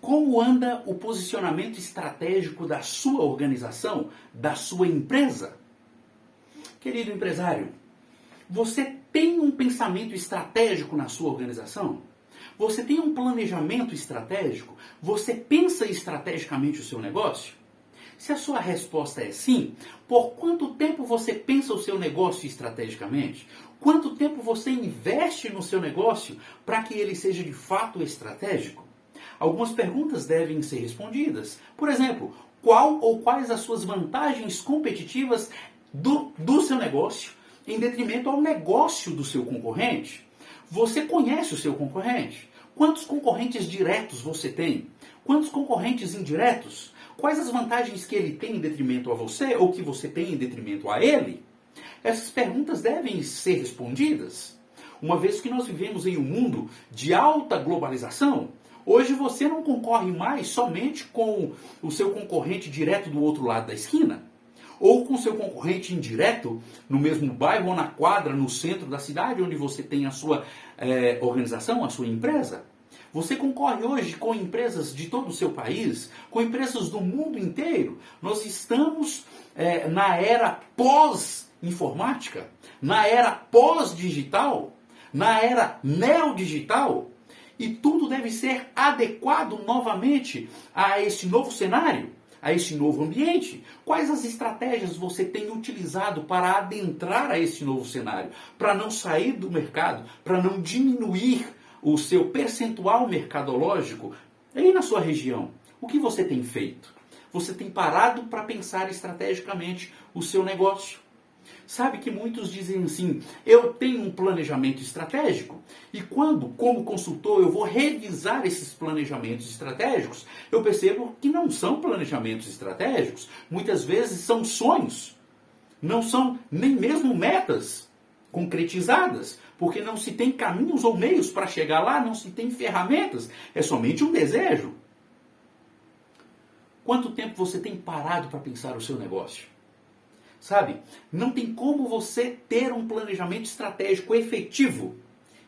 Como anda o posicionamento estratégico da sua organização, da sua empresa? Querido empresário, você tem um pensamento estratégico na sua organização? Você tem um planejamento estratégico? Você pensa estrategicamente o seu negócio? Se a sua resposta é sim, por quanto tempo você pensa o seu negócio estrategicamente? Quanto tempo você investe no seu negócio para que ele seja de fato estratégico? Algumas perguntas devem ser respondidas. Por exemplo, qual ou quais as suas vantagens competitivas do seu negócio em detrimento ao negócio do seu concorrente? Você conhece o seu concorrente? Quantos concorrentes diretos você tem? Quantos concorrentes indiretos? Quais as vantagens que ele tem em detrimento a você ou que você tem em detrimento a ele? Essas perguntas devem ser respondidas. Uma vez que nós vivemos em um mundo de alta globalização, hoje você não concorre mais somente com o seu concorrente direto do outro lado da esquina, ou com o seu concorrente indireto no mesmo bairro ou na quadra, no centro da cidade, onde você tem a sua organização, a sua empresa. Você concorre hoje com empresas de todo o seu país, com empresas do mundo inteiro. Nós estamos na era pós-informática, na era pós-digital, na era neodigital. E tudo deve ser adequado novamente a esse novo cenário, a esse novo ambiente. Quais as estratégias você tem utilizado para adentrar a esse novo cenário? Para não sair do mercado, para não diminuir o seu percentual mercadológico aí na sua região. O que você tem feito? Você tem parado para pensar estrategicamente o seu negócio? Sabe que muitos dizem assim, eu tenho um planejamento estratégico e quando, como consultor, eu vou revisar esses planejamentos estratégicos, eu percebo que não são planejamentos estratégicos, muitas vezes são sonhos, não são nem mesmo metas concretizadas, porque não se tem caminhos ou meios para chegar lá, não se tem ferramentas, é somente um desejo. Quanto tempo você tem parado para pensar o seu negócio? Sabe, não tem como você ter um planejamento estratégico efetivo.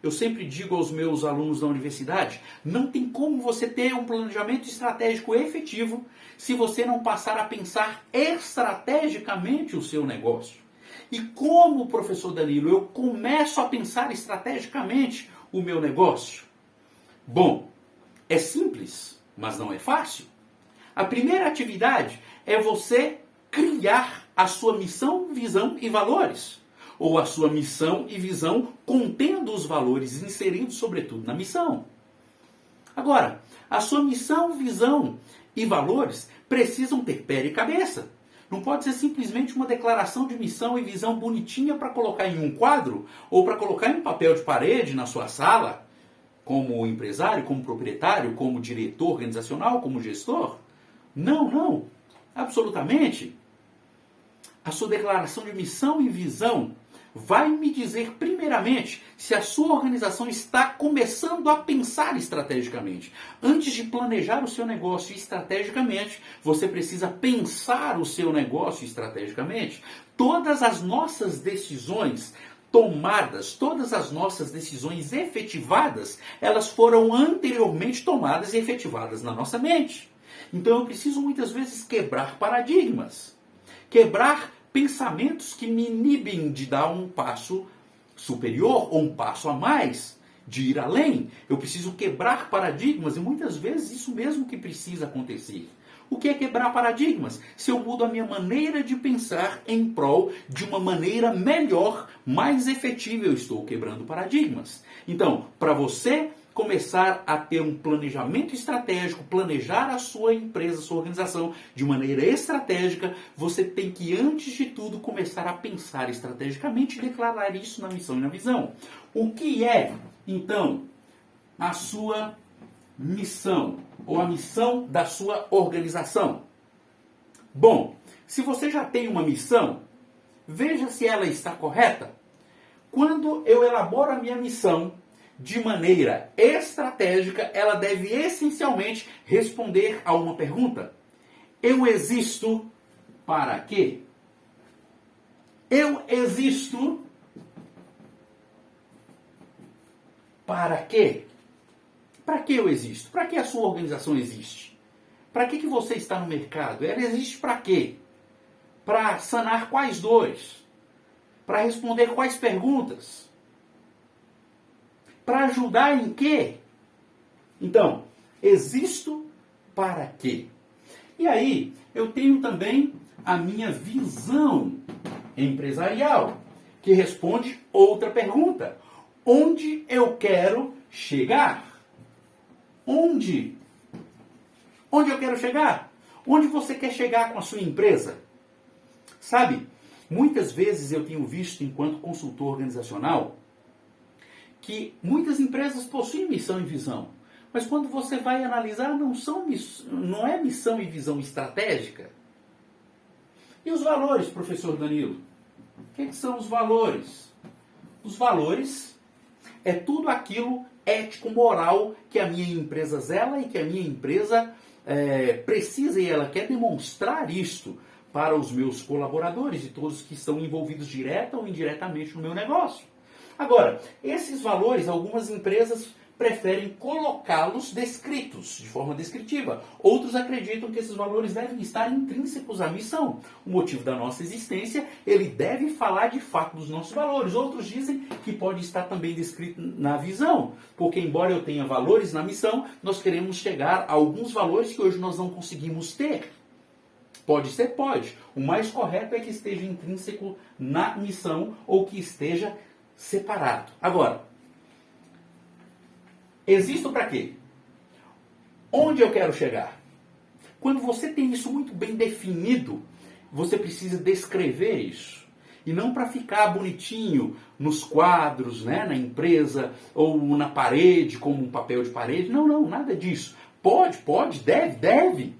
Eu sempre digo aos meus alunos da universidade, não tem como você ter um planejamento estratégico efetivo se você não passar a pensar estrategicamente o seu negócio. E como, professor Danilo, eu começo a pensar estrategicamente o meu negócio? Bom, é simples, mas não é fácil. A primeira atividade é você criar a sua missão, visão e valores. Ou a sua missão e visão contendo os valores inseridos, sobretudo, na missão. Agora, a sua missão, visão e valores precisam ter pé e cabeça. Não pode ser simplesmente uma declaração de missão e visão bonitinha para colocar em um quadro ou para colocar em um papel de parede na sua sala, como empresário, como proprietário, como diretor organizacional, como gestor. Não, absolutamente. A sua declaração de missão e visão vai me dizer, primeiramente, se a sua organização está começando a pensar estrategicamente. Antes de planejar o seu negócio estrategicamente, você precisa pensar o seu negócio estrategicamente. Todas as nossas decisões tomadas, todas as nossas decisões efetivadas, elas foram anteriormente tomadas e efetivadas na nossa mente. Então eu preciso muitas vezes quebrar paradigmas. Quebrar pensamentos que me inibem de dar um passo superior ou um passo a mais, de ir além. Eu preciso quebrar paradigmas e muitas vezes isso mesmo que precisa acontecer. O que é quebrar paradigmas? Se eu mudo a minha maneira de pensar em prol de uma maneira melhor, mais efetiva, eu estou quebrando paradigmas. Então, para você começar a ter um planejamento estratégico, planejar a sua empresa, a sua organização de maneira estratégica, você tem que, antes de tudo, começar a pensar estrategicamente e declarar isso na missão e na visão. O que é, então, a sua missão ou a missão da sua organização? Bom, se você já tem uma missão, veja se ela está correta. Quando eu elaboro a minha missão de maneira estratégica, ela deve essencialmente responder a uma pergunta. Eu existo para quê? Eu existo para quê? Para que eu existo? Para que a sua organização existe? Para que você está no mercado? Ela existe para quê? Para sanar quais dores? Para responder quais perguntas? Para ajudar em quê? Então, existo para quê? E aí, eu tenho também a minha visão empresarial, que responde outra pergunta. Onde eu quero chegar? Onde? Onde eu quero chegar? Onde você quer chegar com a sua empresa? Sabe, muitas vezes eu tenho visto, enquanto consultor organizacional, que muitas empresas possuem missão e visão. Mas quando você vai analisar, não é missão e visão estratégica. E os valores, professor Danilo? O que são os valores? Os valores é tudo aquilo ético-moral que a minha empresa zela e que a minha empresa precisa, e ela quer demonstrar isto para os meus colaboradores e todos que estão envolvidos direta ou indiretamente no meu negócio. Agora, esses valores, algumas empresas preferem colocá-los descritos, de forma descritiva. Outros acreditam que esses valores devem estar intrínsecos à missão. O motivo da nossa existência, ele deve falar de fato dos nossos valores. Outros dizem que pode estar também descrito na visão, porque embora eu tenha valores na missão, nós queremos chegar a alguns valores que hoje nós não conseguimos ter. Pode ser? Pode. O mais correto é que esteja intrínseco na missão ou que esteja separado. Agora, existo para quê? Onde eu quero chegar? Quando você tem isso muito bem definido, você precisa descrever isso. E não para ficar bonitinho nos quadros, né, na empresa, ou na parede, como um papel de parede. Não, nada disso. Pode, deve.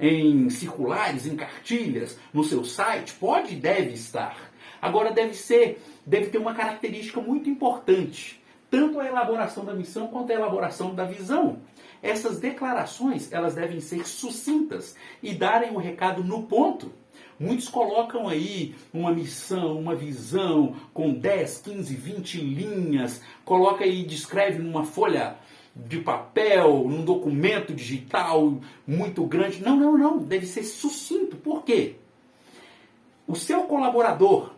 Em circulares, em cartilhas, no seu site, pode e deve estar. Agora deve ter uma característica muito importante, tanto a elaboração da missão quanto a elaboração da visão. Essas declarações, elas devem ser sucintas e darem o recado no ponto. Muitos colocam aí uma missão, uma visão com 10, 15, 20 linhas, coloca aí, descreve numa folha de papel, num documento digital muito grande. Não, deve ser sucinto. Por quê? O seu colaborador,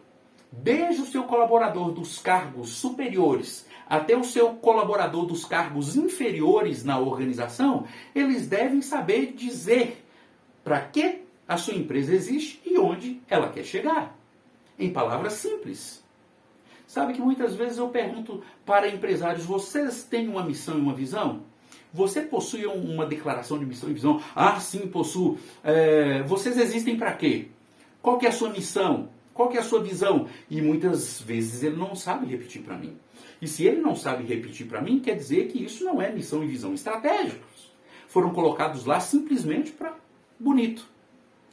desde o seu colaborador dos cargos superiores até o seu colaborador dos cargos inferiores na organização, eles devem saber dizer para que a sua empresa existe e onde ela quer chegar. Em palavras simples. Sabe que muitas vezes eu pergunto para empresários, vocês têm uma missão e uma visão? Você possui uma declaração de missão e visão? Ah, sim, possuo. Vocês existem para quê? Qual que é a sua missão? Qual que é a sua visão? E muitas vezes ele não sabe repetir para mim. E se ele não sabe repetir para mim, quer dizer que isso não é missão e visão estratégicos. Foram colocados lá simplesmente para bonito.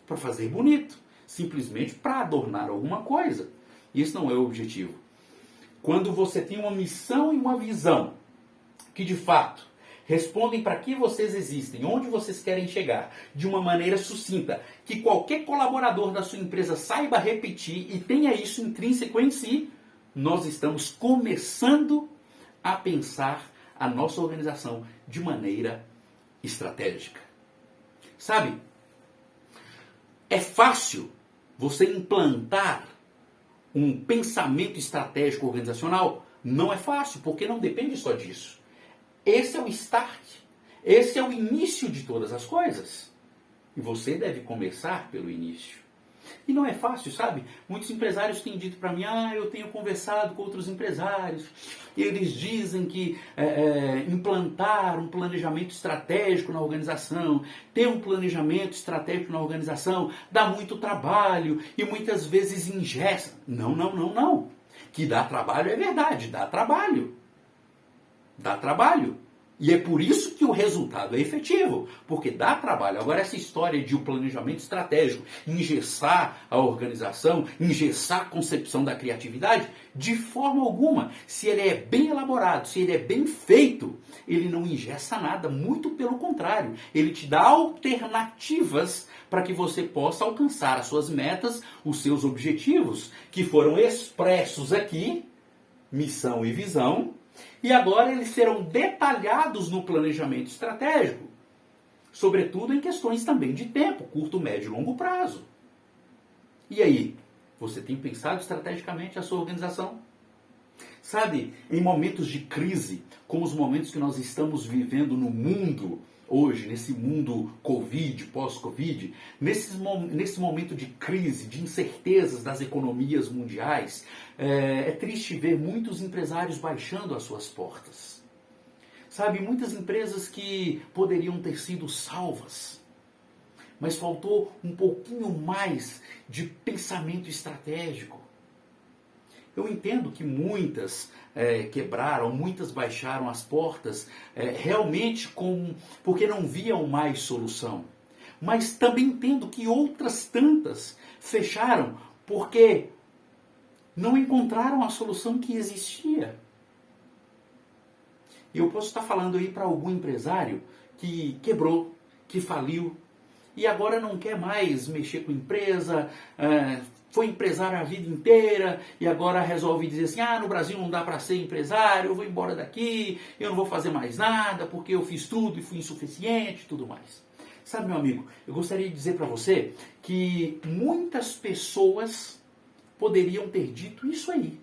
Para fazer bonito. Simplesmente para adornar alguma coisa. Isso não é o objetivo. Quando você tem uma missão e uma visão que de fato respondem para que vocês existem, onde vocês querem chegar, de uma maneira sucinta, que qualquer colaborador da sua empresa saiba repetir e tenha isso intrínseco em si, nós estamos começando a pensar a nossa organização de maneira estratégica. Sabe? É fácil você implantar um pensamento estratégico organizacional? Não é fácil, porque não depende só disso. Esse é o start. Esse é o início de todas as coisas. E você deve começar pelo início. E não é fácil, sabe? Muitos empresários têm dito para mim, eu tenho conversado com outros empresários, e eles dizem que implantar um planejamento estratégico na organização, ter um planejamento estratégico na organização, dá muito trabalho e muitas vezes engessa. Não. Que dá trabalho é verdade, dá trabalho. Dá trabalho. E é por isso que o resultado é efetivo, porque dá trabalho. Agora, essa história de o planejamento estratégico engessar a organização, engessar a concepção da criatividade, de forma alguma. Se ele é bem elaborado, se ele é bem feito, ele não engessa nada, muito pelo contrário. Ele te dá alternativas para que você possa alcançar as suas metas, os seus objetivos, que foram expressos aqui, missão e visão, E agora eles serão detalhados no planejamento estratégico, sobretudo em questões também de tempo, curto, médio e longo prazo. E aí, você tem pensado estrategicamente a sua organização? Sabe, em momentos de crise, como os momentos que nós estamos vivendo no mundo hoje, nesse mundo Covid, pós-Covid, nesse momento de crise, de incertezas das economias mundiais, é triste ver muitos empresários baixando as suas portas. Sabe, muitas empresas que poderiam ter sido salvas, mas faltou um pouquinho mais de pensamento estratégico. Eu entendo que muitas quebraram, muitas baixaram as portas realmente porque não viam mais solução. Mas também entendo que outras tantas fecharam porque não encontraram a solução que existia. E eu posso estar falando aí para algum empresário que quebrou, que faliu, e agora não quer mais mexer com empresa, foi empresário a vida inteira e agora resolve dizer assim, no Brasil não dá para ser empresário, eu vou embora daqui, eu não vou fazer mais nada porque eu fiz tudo e fui insuficiente e tudo mais. Sabe, meu amigo, eu gostaria de dizer para você que muitas pessoas poderiam ter dito isso aí,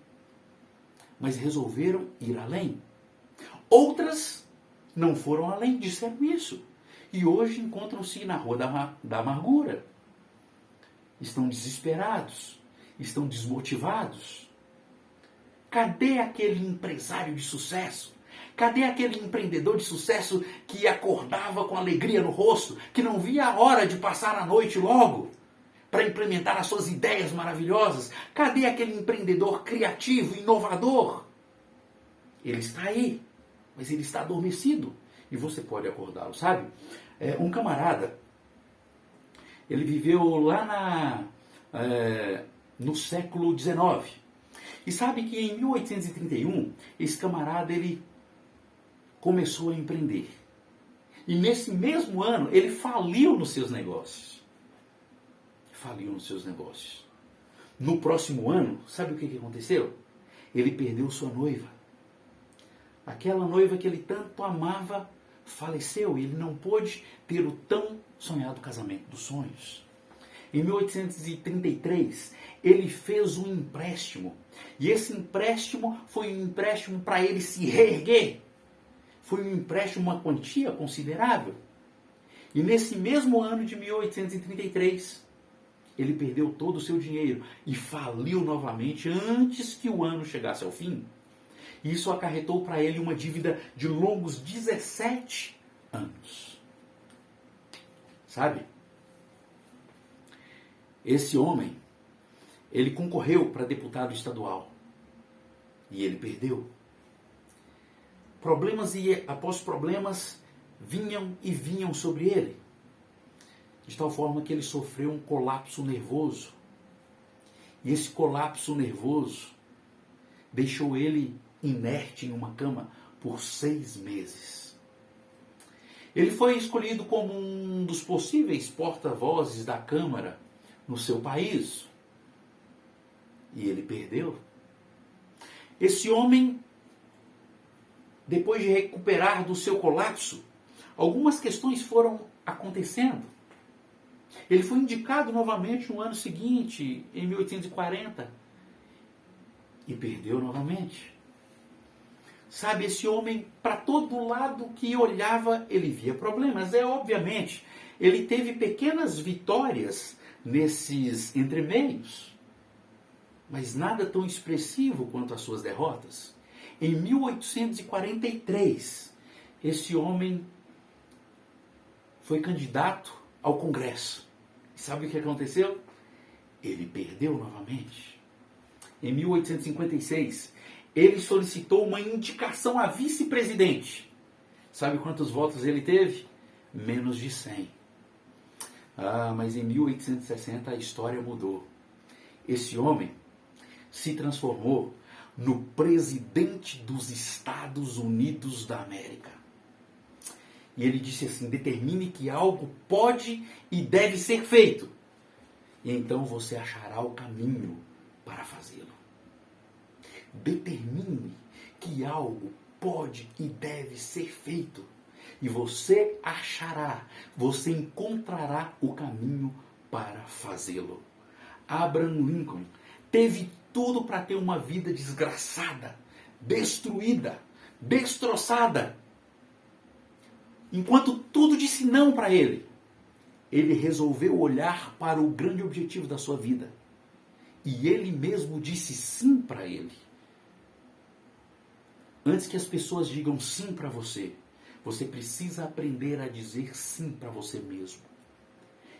mas resolveram ir além. Outras não foram além, disseram isso. E hoje encontram-se na rua da amargura. Estão desesperados, estão desmotivados. Cadê aquele empresário de sucesso? Cadê aquele empreendedor de sucesso que acordava com alegria no rosto, que não via a hora de passar a noite logo para implementar as suas ideias maravilhosas? Cadê aquele empreendedor criativo, inovador? Ele está aí, mas ele está adormecido e você pode acordá-lo, sabe? Um camarada, ele viveu lá no século XIX. E sabe que em 1831, esse camarada ele começou a empreender. E nesse mesmo ano, ele faliu nos seus negócios. Faliu nos seus negócios. No próximo ano, sabe o que aconteceu? Ele perdeu sua noiva. Aquela noiva que ele tanto amava faleceu e ele não pôde ter o tão sonhado casamento dos sonhos. Em 1833, ele fez um empréstimo. E esse empréstimo foi um empréstimo para ele se reerguer. Foi um empréstimo, uma quantia considerável. E nesse mesmo ano de 1833, ele perdeu todo o seu dinheiro e faliu novamente antes que o ano chegasse ao fim. E isso acarretou para ele uma dívida de longos 17 anos. Sabe? Esse homem, ele concorreu para deputado estadual. E ele perdeu. Problemas e após problemas vinham e vinham sobre ele. De tal forma que ele sofreu um colapso nervoso. E esse colapso nervoso deixou ele inerte em uma cama por 6 meses. Ele foi escolhido como um dos possíveis porta-vozes da Câmara no seu país. E ele perdeu. Esse homem, depois de recuperar do seu colapso, algumas questões foram acontecendo. Ele foi indicado novamente no ano seguinte, em 1840, e perdeu novamente. Sabe, esse homem, para todo lado que olhava, ele via problemas. Obviamente, ele teve pequenas vitórias nesses entremeios, mas nada tão expressivo quanto as suas derrotas. Em 1843, esse homem foi candidato ao Congresso. E sabe o que aconteceu? Ele perdeu novamente. Em 1856, ele solicitou uma indicação a vice-presidente. Sabe quantos votos ele teve? Menos de 100. Mas em 1860 a história mudou. Esse homem se transformou no presidente dos Estados Unidos da América. E ele disse assim: determine que algo pode e deve ser feito. E então você achará o caminho para fazê-lo. Determine que algo pode e deve ser feito. E você achará, você encontrará o caminho para fazê-lo. Abraham Lincoln teve tudo para ter uma vida desgraçada, destruída, destroçada. Enquanto tudo disse não para ele, ele resolveu olhar para o grande objetivo da sua vida. E ele mesmo disse sim para ele. Antes que as pessoas digam sim para você, você precisa aprender a dizer sim para você mesmo.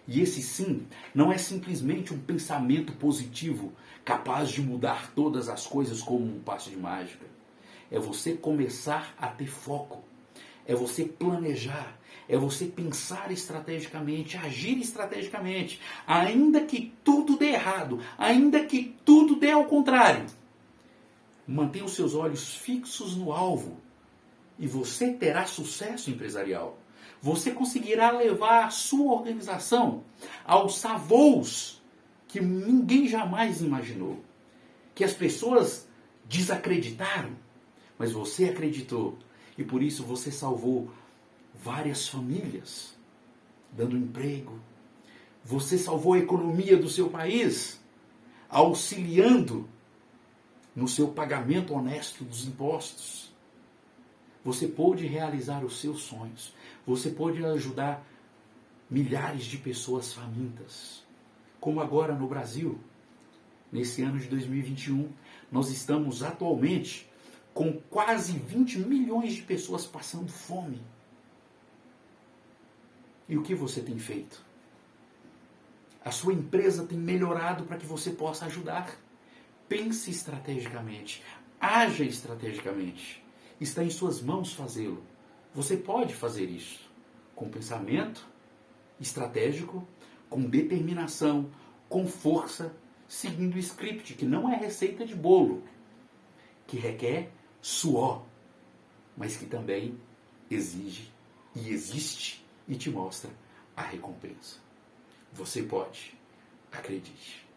E esse sim não é simplesmente um pensamento positivo capaz de mudar todas as coisas como um passo de mágica. É você começar a ter foco. É você planejar. É você pensar estrategicamente, agir estrategicamente. Ainda que tudo dê errado, ainda que tudo dê ao contrário. Mantenha os seus olhos fixos no alvo e você terá sucesso empresarial. Você conseguirá levar a sua organização aos voos que ninguém jamais imaginou. Que as pessoas desacreditaram, mas você acreditou. E por isso você salvou várias famílias, dando emprego. Você salvou a economia do seu país, auxiliando no seu pagamento honesto dos impostos. Você pôde realizar os seus sonhos. Você pôde ajudar milhares de pessoas famintas. Como agora no Brasil, nesse ano de 2021, nós estamos atualmente com quase 20 milhões de pessoas passando fome. E o que você tem feito? A sua empresa tem melhorado para que você possa ajudar. Pense estrategicamente. Haja estrategicamente. Está em suas mãos fazê-lo. Você pode fazer isso com pensamento estratégico, com determinação, com força, seguindo o script, que não é receita de bolo, que requer suor, mas que também exige e existe e te mostra a recompensa. Você pode. Acredite.